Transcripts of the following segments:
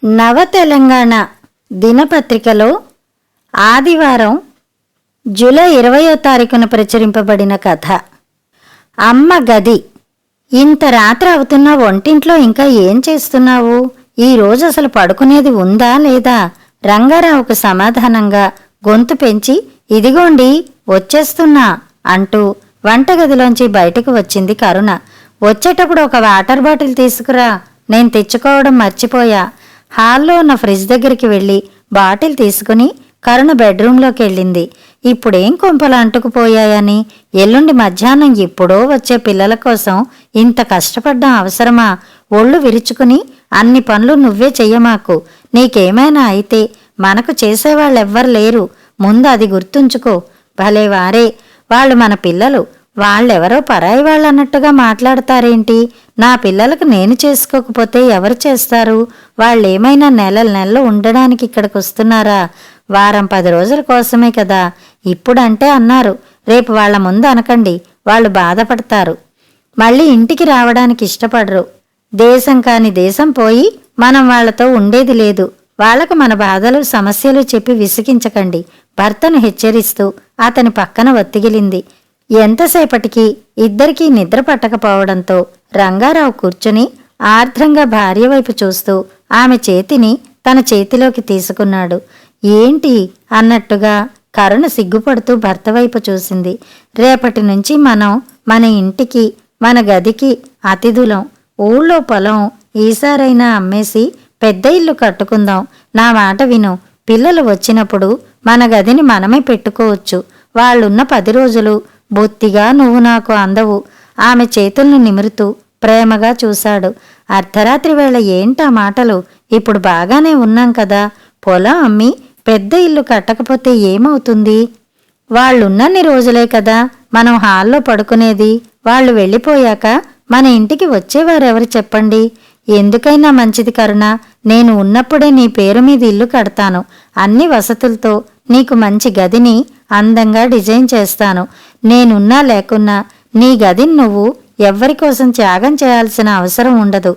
నవ తెలంగాణ దినపత్రికలో ఆదివారం జూలై 20వ తారీఖున ప్రచురింపబడిన కథ అమ్మ గది. ఇంత రాత్రి అవుతున్నా వంటింట్లో ఇంకా ఏం చేస్తున్నావు? ఈరోజు అసలు పడుకునేది ఉందా లేదా? రంగారావుకు సమాధానంగా గొంతు పెంచి ఇదిగోండి వచ్చేస్తున్నా అంటూ వంటగదిలోంచి బయటకు వచ్చింది కరుణ. వచ్చేటప్పుడు ఒక వాటర్ బాటిల్ తీసుకురా, నేను తెచ్చుకోవడం మర్చిపోయా. హాల్లో ఉన్న ఫ్రిడ్జ్ దగ్గరికి వెళ్ళి బాటిల్ తీసుకుని కరుణ బెడ్రూంలోకి వెళ్ళింది. ఇప్పుడేం కొంపలు అంటుకుపోయాయని, ఎల్లుండి మధ్యాహ్నం ఎప్పుడో వచ్చే పిల్లల కోసం ఇంత కష్టపడ్డం అవసరమా? ఒళ్ళు విరుచుకుని అన్ని పనులు నువ్వే చెయ్యమాకు. నీకేమైనా అయితే మనకు చేసేవాళ్ళెవ్వరు లేరు, ముందు అది గుర్తుంచుకో. భలే వారే, వాళ్ళు మన పిల్లలు, వాళ్ళెవరో పరాయి వాళ్ళన్నట్టుగా మాట్లాడతారేంటి? నా పిల్లలకు నేను చేసుకోకపోతే ఎవరు చేస్తారు? వాళ్ళేమైనా నెలలు ఉండడానికి ఇక్కడికి వస్తున్నారా? వారం 10 రోజుల కోసమే కదా. ఇప్పుడంటే అన్నారు, రేపు వాళ్ల ముందు అనకండి, వాళ్ళు బాధపడతారు. మళ్ళీ ఇంటికి రావడానికి ఇష్టపడరు. దేశం కాని దేశం పోయి మనం వాళ్లతో ఉండేది లేదు. వాళ్లకు మన బాధలు సమస్యలు చెప్పి విసిగించకండి, భర్తను హెచ్చరిస్తూ అతని పక్కన ఒత్తిగిలింది. ఎంతసేపటికి ఇద్దరికీ నిద్ర పట్టకపోవడంతో రంగారావు కూర్చుని ఆర్ద్రంగా భార్య వైపు చూస్తూ ఆమె చేతిని తన చేతిలోకి తీసుకున్నాడు. ఏంటి అన్నట్టుగా కరుణ సిగ్గుపడుతూ భర్త వైపు చూసింది. రేపటి నుంచి మనం మన ఇంటికి, మన గదికి అతిథులం. ఊళ్ళో పొలం ఈసారైనా అమ్మేసి పెద్ద ఇల్లు కట్టుకుందాం. నా మాట విను. పిల్లలు వచ్చినప్పుడు మన గదిని మనమే పెట్టుకోవచ్చు. వాళ్ళున్న 10 రోజులు బొత్తిగా నువ్వు నాకు అందవు. ఆమె చేతుల్ని నిమురుతూ ప్రేమగా చూశాడు. అర్ధరాత్రి వేళ ఏంటా మాటలు? ఇప్పుడు బాగానే ఉన్నాం కదా. పొలం అమ్మి పెద్ద ఇల్లు కట్టకపోతే ఏమవుతుంది? వాళ్ళున్నన్ని రోజులే కదా మనం హాల్లో పడుకునేది. వాళ్ళు వెళ్ళిపోయాక మన ఇంటికి వచ్చేవారెవరు చెప్పండి? ఎందుకైనా మంచిది కరుణ, నేను ఉన్నప్పుడే నీ పేరు మీద ఇల్లు కడతాను. అన్ని వసతులతో నీకు మంచి గదిని అందంగా డిజైన్ చేస్తాను. నేనున్నా లేకున్నా నీ గదిని నువ్వు ఎవ్వరికోసం త్యాగం చేయాల్సిన అవసరం ఉండదు.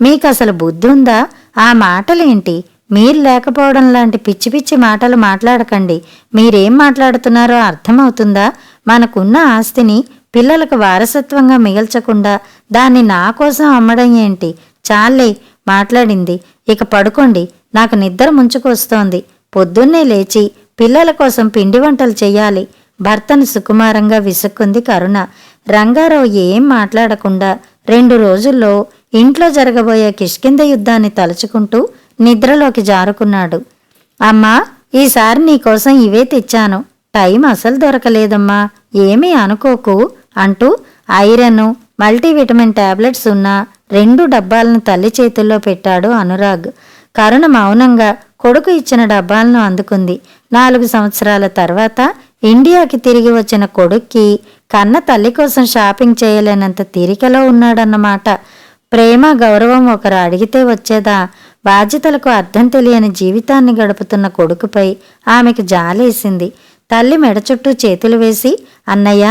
మీకసలు బుద్ధుందా? ఆ మాటలేంటి? మీరు లేకపోవడం లాంటి పిచ్చి పిచ్చి మాటలు మాట్లాడకండి. మీరేం మాట్లాడుతున్నారో అర్థమవుతుందా? మనకున్న ఆస్తిని పిల్లలకు వారసత్వంగా మిగల్చకుండా దాన్ని నా కోసం అమ్మడం ఏంటి? చాలే మాట్లాడింది, ఇక పడుకోండి, నాకు నిద్ర ముంచుకొస్తోంది. పొద్దున్నే లేచి పిల్లల కోసం పిండి వంటలు చెయ్యాలి. భర్తను సుకుమారంగా విసుక్కుంది కరుణ. రంగారావు ఏం మాట్లాడకుండా 2 రోజుల్లో ఇంట్లో జరగబోయే కిష్కింద యుద్ధాన్ని తలుచుకుంటూ నిద్రలోకి జారుకున్నాడు. అమ్మా, ఈసారి నీకోసం ఇవే తెచ్చాను. టైం అసలు దొరకలేదమ్మా, ఏమీ అనుకోకు అంటూ ఐరన్, మల్టీవిటమిన్ టాబ్లెట్స్ ఉన్న 2 డబ్బాలను తల్లి చేతుల్లో పెట్టాడు అనురాగ్. కరుణ మౌనంగా కొడుకు ఇచ్చిన డబ్బాలను అందుకుంది. 4 సంవత్సరాల తర్వాత ఇండియాకి తిరిగి వచ్చిన కొడుక్కి కన్న తల్లి కోసం షాపింగ్ చేయలేనంత తీరికలో ఉన్నాడన్నమాట. ప్రేమ గౌరవం ఒకరు అడిగితే వచ్చేదా? బాధ్యతలకు అర్థం తెలియని జీవితాన్ని గడుపుతున్న కొడుకుపై ఆమెకు జాలేసింది. తల్లి మెడ చుట్టూ చేతులు వేసి, అన్నయ్య,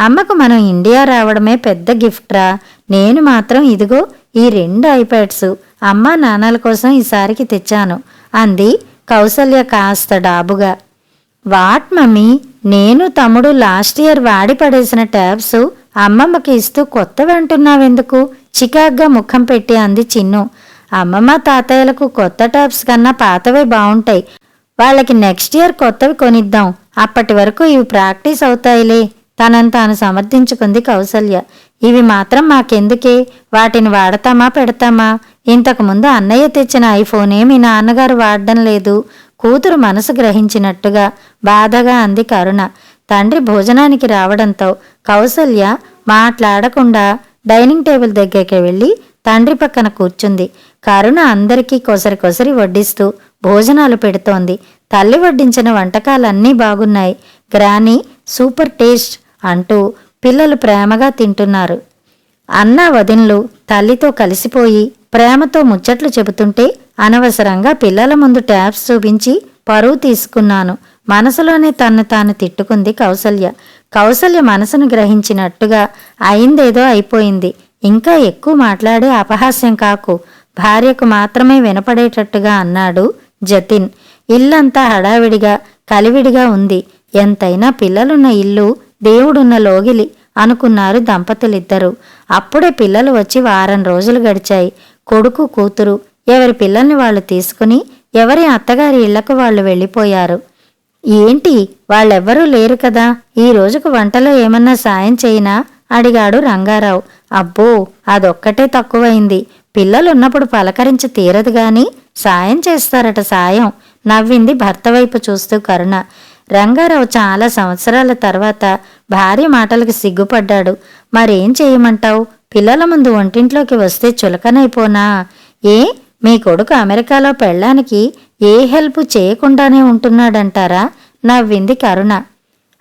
అమ్మకు మనం ఇండియా రావడమే పెద్ద గిఫ్ట్రా. నేను మాత్రం ఇదిగో ఈ 2 ఐప్యాడ్స్ అమ్మా నాన్నల కోసం ఈసారికి తెచ్చాను అంది కౌసల్య కాస్త డాబుగా. వాట్ మమ్మీ, నేను తమ్ముడు లాస్ట్ ఇయర్ వాడి పడేసిన ట్యాబ్స్ అమ్మమ్మకి ఇస్తూ కొత్తవి అంటున్నావెందుకు? చికాగ్గా ముఖం పెట్టి అంది చిన్ను. అమ్మమ్మ తాతయ్యలకు కొత్త ట్యాబ్స్ కన్నా పాతవే బావుంటాయి. వాళ్ళకి నెక్స్ట్ ఇయర్ కొత్తవి కొనిద్దాం. అప్పటి వరకు ఇవి ప్రాక్టీస్ అవుతాయిలే తనని తాను సమర్థించుకుంది కౌసల్య. ఇవి మాత్రం మాకెందుకే? వాటిని వాడతామా పెడతామా? ఇంతకుముందు అన్నయ్య తెచ్చిన ఐఫోనే మీ నాన్నగారు వాడడం లేదు. కూతురు మనసు గ్రహించినట్టుగా బాధగా అంది కరుణ. తండ్రి భోజనానికి రావడంతో కౌసల్య మాట్లాడకుండా డైనింగ్ టేబుల్ దగ్గరికి వెళ్ళి తండ్రి పక్కన కూర్చుంది. కరుణ అందరికీ కొసరి వడ్డిస్తూ భోజనాలు పెడుతోంది. తల్లి వడ్డించిన వంటకాలన్నీ బాగున్నాయి. గ్రానీ సూపర్ టేస్ట్ అంటూ పిల్లలు ప్రేమగా తింటున్నారు. అన్న వదిన్లు తల్లితో కలిసిపోయి ప్రేమతో ముచ్చట్లు చెబుతుంటే అనవసరంగా పిల్లల ముందు ట్యాబ్స్ చూపించి పరువు తీసుకున్నాను. మనసులోనే తన్ను తాను తిట్టుకుంది కౌసల్య. కౌసల్య మనసును గ్రహించినట్టుగా అయిందేదో అయిపోయింది. ఇంకా ఎక్కువ మాట్లాడి అపహాస్యం కాకు, భార్యకు మాత్రమే వినపడేటట్టుగా అన్నాడు జతిన్. ఇల్లంతా హడావిడిగా కలివిడిగా ఉంది. ఎంతైనా పిల్లలున్న ఇల్లు దేవుడున్న లోగిలి అనుకున్నారు దంపతులిద్దరూ. అప్పుడే పిల్లలు వచ్చి వారం రోజులు గడిచాయి. కొడుకు కూతురు ఎవరి పిల్లల్ని వాళ్ళు తీసుకుని ఎవరి అత్తగారి ఇళ్లకు వాళ్ళు వెళ్ళిపోయారు. ఏంటి, వాళ్ళెవ్వరూ లేరు కదా, ఈ రోజుకు వంటలో ఏమన్నా సాయం చేయినా అడిగాడు రంగారావు. అబ్బో, అదొక్కటే తక్కువైంది. పిల్లలున్నప్పుడు పలకరించి తీరదు గాని సాయం చేస్తారట సాయం, నవ్వింది భర్త వైపు చూస్తూ కరుణ. రంగారావు చాలా సంవత్సరాల తర్వాత భార్య మాటలకు సిగ్గుపడ్డాడు. మరేం చేయమంటావు, పిల్లల ముందు ఒంటింట్లోకి వస్తే చులకనైపోనా? ఏ, మీ కొడుకు అమెరికాలో పెళ్ళానికి ఏ హెల్ప్ చేయకుండానే ఉంటున్నాడంటారా? నవ్వింది కరుణ.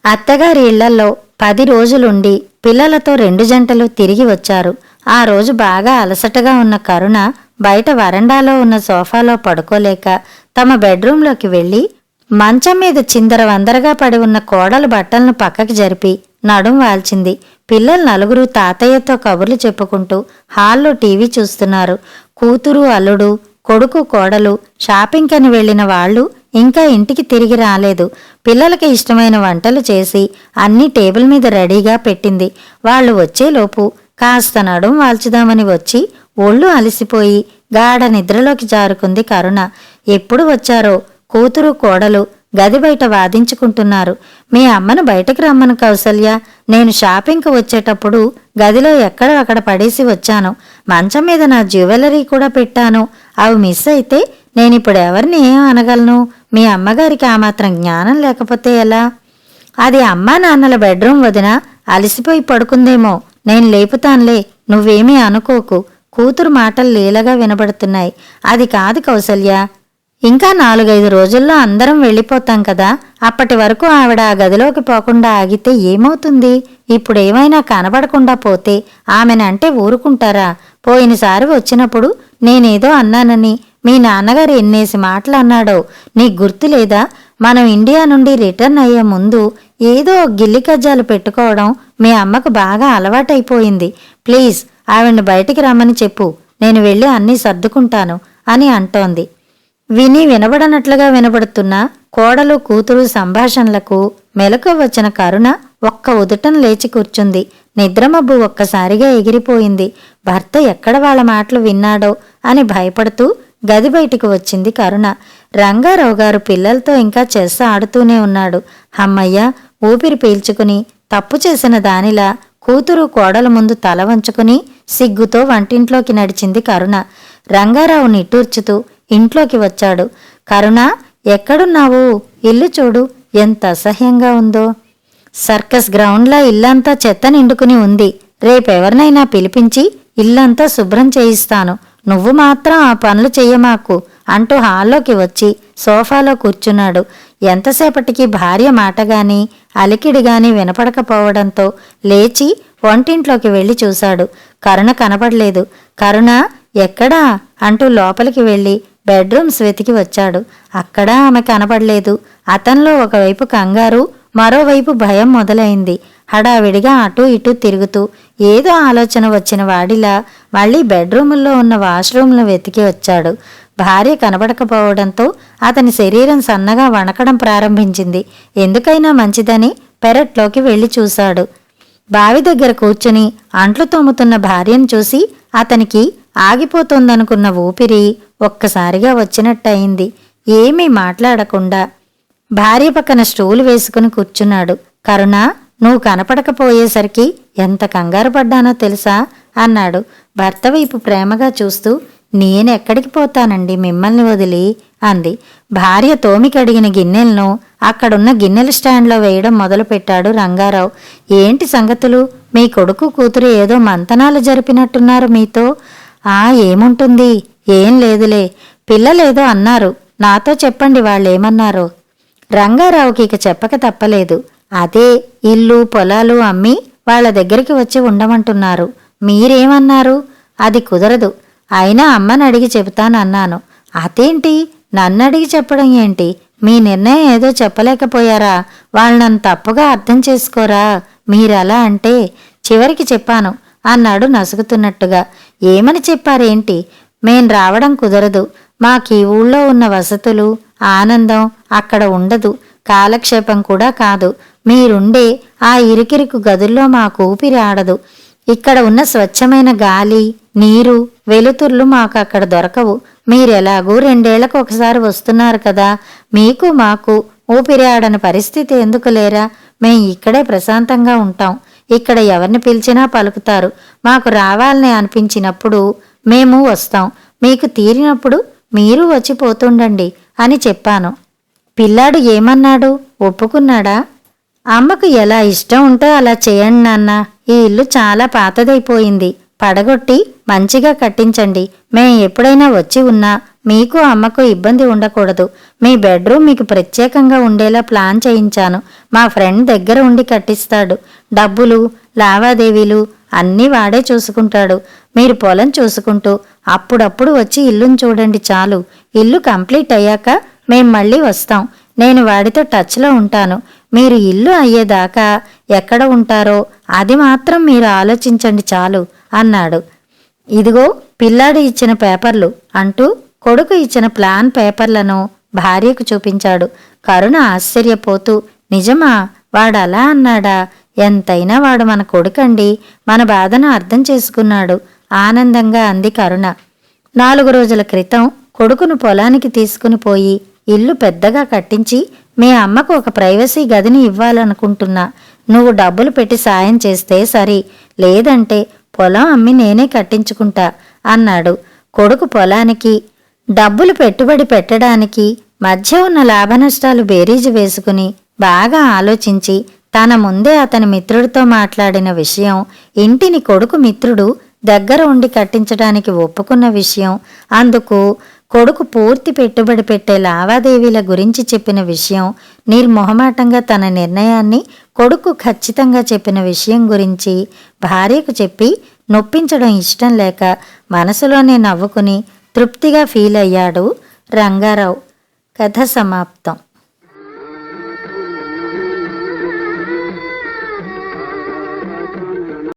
అత్తగారి ఇళ్లల్లో 10 రోజులుండి పిల్లలతో 2 జంటలు తిరిగి వచ్చారు. ఆ రోజు బాగా అలసటగా ఉన్న కరుణ బయట వరండాలో ఉన్న సోఫాలో పడుకోలేక తమ బెడ్రూంలోకి వెళ్లి మంచం మీద చిందర వందరగా పడి ఉన్న కోడలు బట్టలను పక్కకి జరిపి నడుం వాల్చింది. పిల్లలు నలుగురు తాతయ్యతో కబుర్లు చెప్పుకుంటూ హాల్లో టీవీ చూస్తున్నారు. కూతురు అల్లుడు, కొడుకు కోడలు షాపింగ్ అని వెళ్లిన వాళ్ళు ఇంకా ఇంటికి తిరిగి రాలేదు. పిల్లలకి ఇష్టమైన వంటలు చేసి అన్నీ టేబుల్ మీద రెడీగా పెట్టింది. వాళ్ళు వచ్చేలోపు కాస్త నడుం వాల్చుదామని వచ్చి ఒళ్ళు అలసిపోయి గాఢ నిద్రలోకి జారుకుంది కరుణ. ఎప్పుడు వచ్చారో కూతురు కోడలు గది బయట వాదించుకుంటున్నారు. మీ అమ్మను బయటకు రమ్మను కౌసల్య, నేను షాపింగ్కి వచ్చేటప్పుడు గదిలో ఎక్కడో అక్కడ పడేసి వచ్చాను. మంచం మీద నా జ్యువెలరీ కూడా పెట్టాను. అవి మిస్ అయితే నేనిప్పుడు ఎవరిని ఏం అనగలను? మీ అమ్మగారికి ఆ మాత్రం జ్ఞానం లేకపోతే ఎలా? అది అమ్మా నాన్నల బెడ్రూమ్ వదిన, అలసిపోయి పడుకుందేమో, నేను లేపుతాన్లే, నువ్వేమీ అనుకోకు. కూతురు మాటలు లీలగా వినబడుతున్నాయి. అది కాదు కౌసల్య, ఇంకా 4-5 రోజుల్లో అందరం వెళ్ళిపోతాం కదా, అప్పటి వరకు ఆవిడ ఆ గదిలోకి పోకుండా ఆగితే ఏమవుతుంది? ఇప్పుడేమైనా కనబడకుండా పోతే ఆమెనంటే ఊరుకుంటారా? పోయినసారి వచ్చినప్పుడు నేనేదో అన్నానని మీ నాన్నగారు ఎన్నేసి మాటలు అన్నాడో నీకు గుర్తులేదా? మనం ఇండియా నుండి రిటర్న్ అయ్యే ముందు ఏదో గిల్లి కజ్జాలు పెట్టుకోవడం మీ అమ్మకు బాగా అలవాటైపోయింది. ప్లీజ్ ఆవిడ్ని బయటికి రమ్మని చెప్పు, నేను వెళ్ళి అన్నీ సర్దుకుంటాను అని అంటోంది. విని వినబడనట్లుగా వినబడుతున్న కోడలు కూతురు సంభాషణలకు మెలకు వచ్చిన కరుణ ఒక్క ఉదుటం లేచి కూర్చుంది. నిద్రమబ్బు ఒక్కసారిగా ఎగిరిపోయింది. భర్త ఎక్కడ వాళ్ళ మాటలు విన్నాడో అని భయపడుతూ గది బయటికి వచ్చింది కరుణ. రంగారావు గారు పిల్లలతో ఇంకా చెస్ ఆడుతూనే ఉన్నాడు. అమ్మయ్య, ఊపిరి పీల్చుకుని తప్పు చేసిన దానిలా కూతురు కోడల ముందు తల వంచుకుని సిగ్గుతో వంటింట్లోకి నడిచింది కరుణ. రంగారావు నిట్టూర్చుతూ ఇంట్లోకి వచ్చాడు. కరుణ, ఎక్కడున్నావు? ఇల్లు చూడు ఎంత అసహ్యంగా ఉందో. సర్కస్ గ్రౌండ్లా ఇల్లంతా చెత్త నిండుకుని ఉంది. రేపెవరినైనా పిలిపించి ఇల్లంతా శుభ్రం చేయిస్తాను. నువ్వు మాత్రం ఆ పనులు చెయ్యమాకు అంటూ హాల్లోకి వచ్చి సోఫాలో కూర్చున్నాడు. ఎంతసేపటికి భార్య మాటగాని అలికిడిగాని వినపడకపోవడంతో లేచి వంటింట్లోకి వెళ్లి చూశాడు. కరుణ కనపడలేదు. కరుణ ఎక్కడా అంటూ లోపలికి వెళ్లి బెడ్రూమ్స్ వెతికి వచ్చాడు. అక్కడా ఆమె కనపడలేదు. అతనిలో ఒకవైపు కంగారు, మరోవైపు భయం మొదలైంది. హడావిడిగా అటూ ఇటూ తిరుగుతూ ఏదో ఆలోచన వచ్చిన వాడిలా మళ్లీ బెడ్రూముల్లో ఉన్న వాష్రూమ్ను వెతికి వచ్చాడు. భార్య కనబడకపోవడంతో అతని శరీరం సన్నగా వణకడం ప్రారంభించింది. ఎందుకైనా మంచిదని పెరట్లోకి వెళ్లి చూశాడు. బావి దగ్గర కూర్చుని అంట్లు తోముతున్న భార్యను చూసి అతనికి ఆగిపోతోందనుకున్న ఊపిరి ఒక్కసారిగా వచ్చినట్టయింది. ఏమీ మాట్లాడకుండా భార్య పక్కన స్టూలు వేసుకుని కూర్చున్నాడు. కరుణ, నువ్వు కనపడకపోయేసరికి ఎంత కంగారు పడ్డానో తెలుసా అన్నాడు భర్త వైపు ప్రేమగా చూస్తూ. నేనెక్కడికి పోతానండి మిమ్మల్ని వదిలి అంది. భార్య తోమి కడిగిన గిన్నెలను అక్కడున్న గిన్నెల స్టాండ్లో వేయడం మొదలుపెట్టాడు రంగారావు. ఏంటి సంగతులు? మీ కొడుకు కూతురు ఏదో మంతనాలు జరిపినట్టున్నారు మీతో. ఏముంటుంది, ఏం లేదులే. పిల్లలేదో అన్నారు, నాతో చెప్పండి వాళ్ళేమన్నారో. రంగారావుకి ఇక చెప్పక తప్పలేదు. అదే ఇల్లు పొలాలు అమ్మి వాళ్ళ దగ్గరికి వచ్చి ఉండమంటున్నారు. మీరేమన్నారు? అది కుదరదు, అయినా అమ్మని అడిగి చెబుతానన్నాను. అదేంటి, నన్నడిగి చెప్పడం ఏంటి? మీ నిర్ణయం ఏదో చెప్పలేకపోయారా? వాళ్ళు నన్ను తప్పుగా అర్థం చేసుకోరా? మీరలా అంటే చివరికి చెప్పాను, అన్నాడు నసుగుతున్నట్టుగా. ఏమని చెప్పారేంటి? మేం రావడం కుదరదు. మాకీ ఊళ్ళో ఉన్న వసతులు, ఆనందం అక్కడ ఉండదు. కాలక్షేపం కూడా కాదు. మీరుండే ఆ ఇరుకిరుకు గదుల్లో మాకు ఊపిరి ఆడదు. ఇక్కడ ఉన్న స్వచ్ఛమైన గాలి, నీరు, వెలుతుర్లు మాకు అక్కడ దొరకవు. మీరెలాగూ 2 ఏళ్లకు ఒకసారి వస్తున్నారు కదా, మీకు మాకు ఊపిరి ఆడని పరిస్థితి ఎందుకు లేరా? మేం ఇక్కడే ప్రశాంతంగా ఉంటాం. ఇక్కడ ఎవరిని పిలిచినా పలుకుతారు. మాకు రావాలని అనిపించినప్పుడు మేము వస్తాం. మీకు తీరినప్పుడు మీరు వచ్చిపోతుండండి అని చెప్పాను. పిల్లాడు ఏమన్నాడు? ఒప్పుకున్నాడా? అమ్మకు ఎలా ఇష్టం ఉంటే అలా చేయండి నాన్న. ఈ ఇల్లు చాలా పాతదైపోయింది. పడగొట్టి మంచిగా కట్టించండి. మేం ఎప్పుడైనా వచ్చి ఉన్నా మీకు అమ్మకు ఇబ్బంది ఉండకూడదు. మీ బెడ్రూమ్ మీకు ప్రత్యేకంగా ఉండేలా ప్లాన్ చేయించాను. మా ఫ్రెండ్ దగ్గర ఉండి కట్టిస్తాడు. డబ్బులు, లావాదేవీలు అన్నీ వాడే చూసుకుంటాడు. మీరు పొలం చూసుకుంటూ అప్పుడప్పుడు వచ్చి ఇల్లును చూడండి చాలు. ఇల్లు కంప్లీట్ అయ్యాక మేం మళ్ళీ వస్తాం. నేను వాడితో టచ్లో ఉంటాను. మీరు ఇల్లు అయ్యేదాకా ఎక్కడ ఉంటారో అది మాత్రం మీరు ఆలోచించండి చాలు అన్నాడు. ఇదిగో పిల్లాడు ఇచ్చిన పేపర్లు అంటూ కొడుకు ఇచ్చిన ప్లాన్ పేపర్లను భార్యకు చూపించాడు. కరుణ ఆశ్చర్యపోతూ, నిజమా? వాడలా అన్నాడా? ఎంతైనా వాడు మన కొడుకండి. మన బాధను అర్థం చేసుకున్నాడు ఆనందంగా అంది కరుణ. 4 రోజుల క్రితం కొడుకును పొలానికి తీసుకుని పోయి ఇల్లు పెద్దగా కట్టించి మీ అమ్మకు ఒక ప్రైవసీ గదిని ఇవ్వాలనుకుంటున్నా. నువ్వు డబ్బులు పెట్టి సాయం చేస్తే సరి, లేదంటే పొలం అమ్మి నేనే కట్టించుకుంటా అన్నాడు. కొడుకు పొలానికి డబ్బులు పెట్టుబడి పెట్టడానికి మధ్య ఉన్న లాభనష్టాలు బేరీజు వేసుకుని బాగా ఆలోచించి తన ముందే అతని మిత్రుడితో మాట్లాడిన విషయం, ఇంటిని కొడుకు మిత్రుడు దగ్గర ఉండి కట్టించడానికి ఒప్పుకున్న విషయం, అందుకు కొడుకు పూర్తి పెట్టుబడి పెట్టే లావాదేవీల గురించి చెప్పిన విషయం, నిర్మొహమాటంగా తన నిర్ణయాన్ని కొడుకు ఖచ్చితంగా చెప్పిన విషయం గురించి భార్యకు చెప్పి నొప్పించడం ఇష్టం లేక మనసులోనే నవ్వుకుని తృప్తిగా ఫీల్ అయ్యాడు రంగారావు. కథ సమాప్తం.